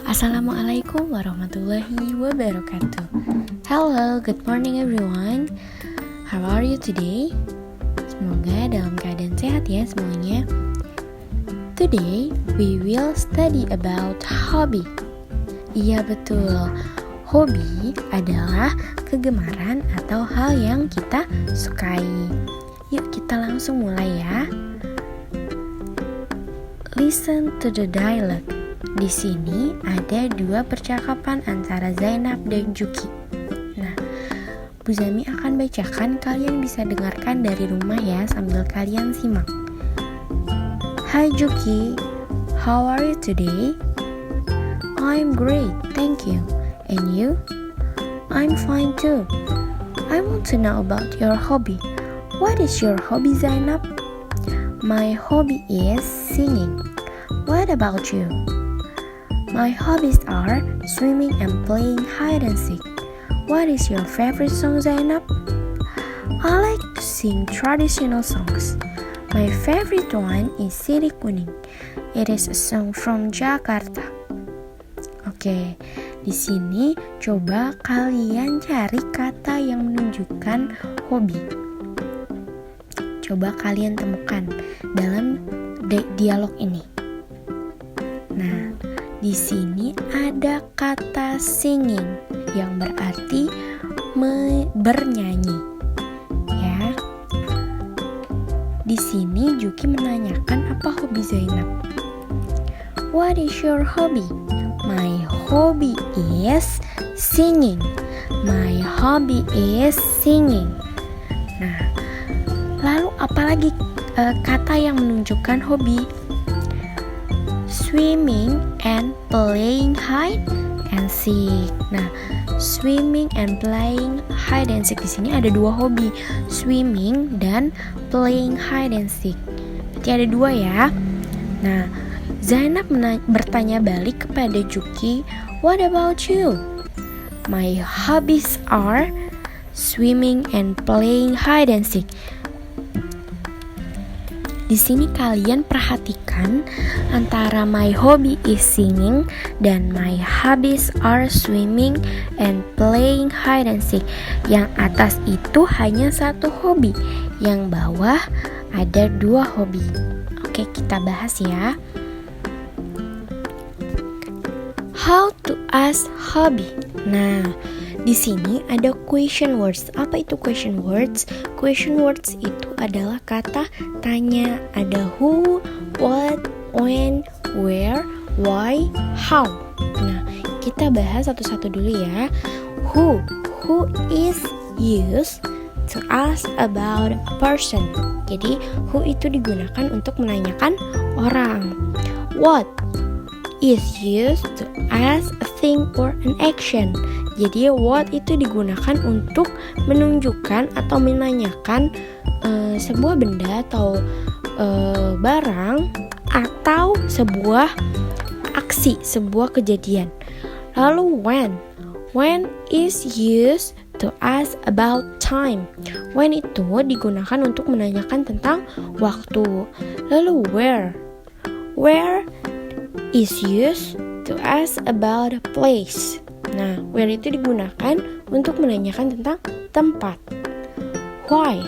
Assalamualaikum warahmatullahi wabarakatuh. Hello, good morning everyone. How are you today? Semoga dalam keadaan sehat ya semuanya. Today we will study about hobby. Iya betul, hobi adalah kegemaran atau hal yang kita sukai. Yuk kita langsung mulai ya. Listen to the dialogue. Di sini ada dua percakapan antara Zainab dan Juki. Nah, Bu Zami akan bacakan, kalian bisa dengarkan dari rumah ya sambil kalian simak. Hi Juki, how are you today? I'm great, thank you. And you? I'm fine too. I want to know about your hobby. What is your hobby, Zainab? My hobby is singing. What about you? My hobbies are swimming and playing hide and seek. What is your favorite song, Zainab? I like to sing traditional songs. My favorite one is Sirih Kuning. It is a song from Jakarta. Oke, di sini coba kalian cari kata yang menunjukkan hobi. Coba kalian temukan dalam dialog ini. Nah, di sini ada kata singing yang berarti bernyanyi. Ya. Di sini Juki menanyakan apa hobi Zainab. What is your hobby? My hobby is singing. My hobby is singing. Nah, lalu apalagi kata yang menunjukkan hobi? Swimming and playing hide and seek. Nah, swimming and playing hide and seek di sini ada dua hobi, swimming dan playing hide and seek. Berarti ada dua ya. Nah, Zainab bertanya balik kepada Juki, what about you? My hobbies are swimming and playing hide and seek. Di sini kalian perhatikan antara my hobby is singing dan my hobbies are swimming and playing hide and seek. Yang atas itu hanya satu hobi, yang bawah ada dua hobi. Oke, kita bahas ya. How to ask hobby. Nah, di sini ada question words. Apa itu question words? Question words itu adalah kata tanya. Ada who, what, when, where, why, how. Nah, kita bahas satu-satu dulu ya. Who is used to ask about a person. Jadi, who itu digunakan untuk menanyakan orang. What is used to ask a thing or an action. Jadi what itu digunakan untuk menunjukkan atau menanyakan sebuah benda atau barang atau sebuah aksi, sebuah kejadian. Lalu when is used to ask about time. When itu digunakan untuk menanyakan tentang waktu. Lalu where is used to ask about a place. Nah, where itu digunakan untuk menanyakan tentang tempat. Why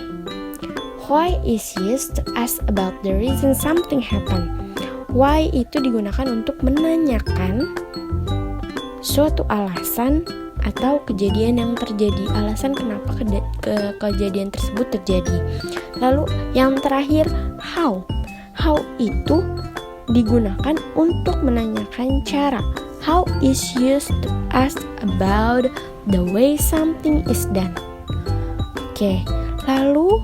is used to ask about the reason something happened. Why itu digunakan untuk menanyakan suatu alasan atau kejadian yang terjadi, alasan kenapa kejadian tersebut terjadi. Lalu yang terakhir, how itu digunakan untuk menanyakan cara. How is used to ask about the way something is done. Oke, lalu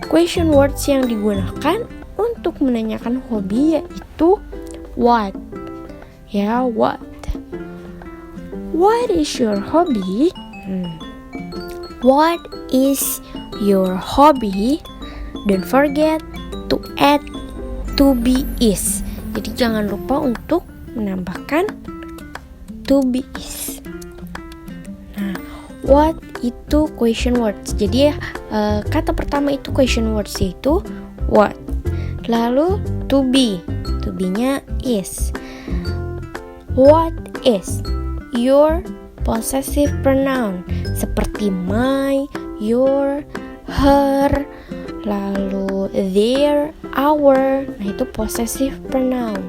question words yang digunakan untuk menanyakan hobi yaitu what. Ya, what. What is your hobby? What is your hobby? Don't forget to add to be is. Jadi jangan lupa untuk menambahkan to be is. Nah, what itu question words. Jadi kata pertama itu question words yaitu what. Lalu to be. To be-nya is. What is your possessive pronoun? Seperti my, your, her, lalu their, our. Nah, itu possessive pronoun.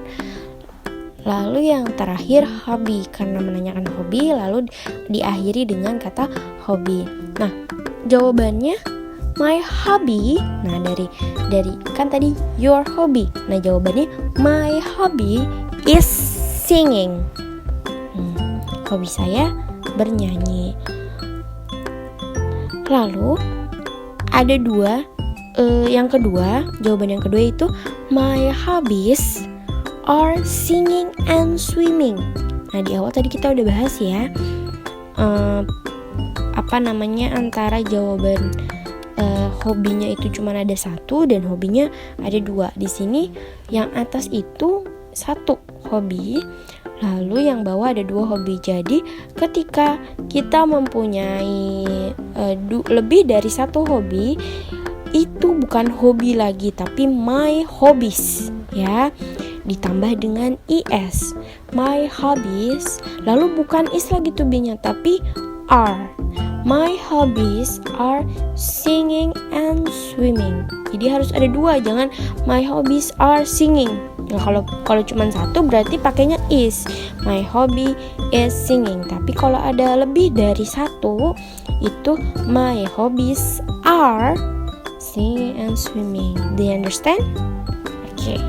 Lalu yang terakhir hobby, karena menanyakan hobi lalu diakhiri dengan kata hobi. Nah, jawabannya my hobby. Nah, dari kan tadi your hobby. Nah, jawabannya my hobby is singing. Hobi saya bernyanyi. Lalu ada jawaban yang kedua itu my hobbies are singing and swimming. Nah, di awal tadi kita udah bahas ya, antara jawaban hobinya itu cuma ada satu dan hobinya ada dua. Di sini yang atas itu satu hobi, lalu yang bawah ada dua hobi. Jadi ketika kita mempunyai lebih dari satu hobi, itu bukan hobi lagi tapi my hobbies ya, ditambah dengan is, my hobbies. Lalu bukan is lagi to be-nya tapi are. My hobbies are singing and swimming. Jadi harus ada dua, jangan my hobbies are singing. Nah, kalau cuma satu berarti pakainya is. My hobby is singing. Tapi kalau ada lebih dari satu, itu my hobbies are singing and swimming. Do you understand? Okay.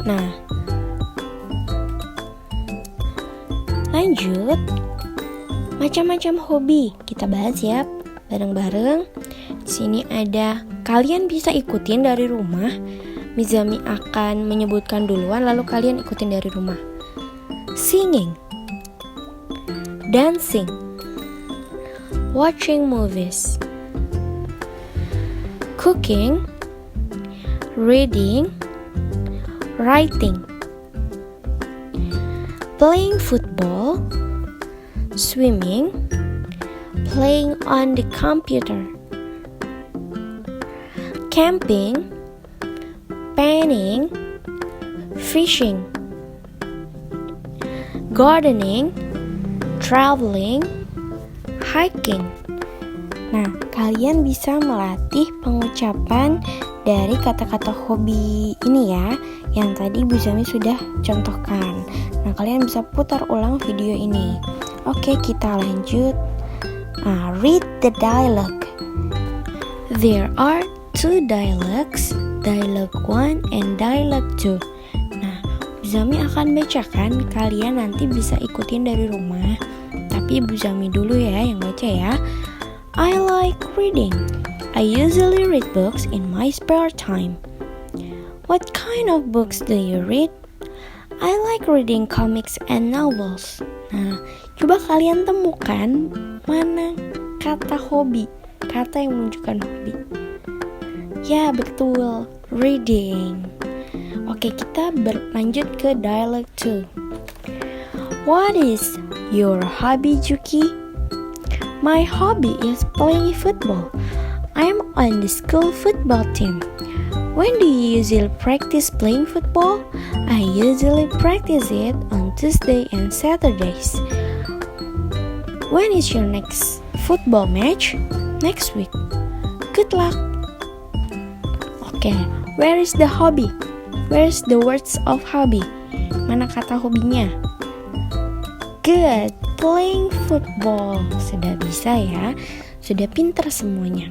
Nah, lanjut. Macam-macam hobi kita bahas ya bareng-bareng. Di sini ada, kalian bisa ikutin dari rumah. Mizami akan menyebutkan duluan, lalu kalian ikutin dari rumah. Singing, dancing, watching movies, cooking, reading, writing, playing football, swimming, playing on the computer, camping, painting, fishing, gardening, traveling, hiking. Nah, kalian bisa melatih pengucapan dari kata-kata hobi ini ya, yang tadi Bu Zami sudah contohkan. Nah, kalian bisa putar ulang video ini. Oke, kita lanjut. Read the dialogue. There are two dialogues, dialogue 1 and dialogue 2. Nah, Bu Zami akan bacakan, kalian nanti bisa ikutin dari rumah. Tapi Bu Zami dulu ya yang baca ya. I like reading. I usually read books in my spare time. What kind of books do you read? I like reading comics and novels. Nah, coba kalian temukan mana kata hobi, kata yang menunjukkan hobi. Ya, betul, reading. Oke, kita berlanjut ke dialogue 2. What is your hobby, Juki? My hobby is playing football. I'm on the school football team. When do you usually practice playing football? I usually practice it on Tuesday and Saturdays. When is your next football match? Next week. Good luck. Okay, where is the hobby? Where is the words of hobby? Mana kata hobinya? Good, playing football. Sudah bisa ya, sudah pintar semuanya.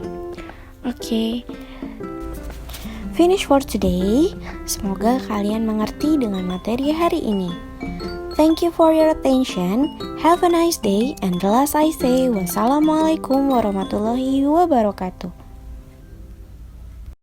Okay, finish for today. Semoga kalian mengerti dengan materi hari ini. Thank you for your attention. Have a nice day. And the last I say, wassalamualaikum warahmatullahi wabarakatuh.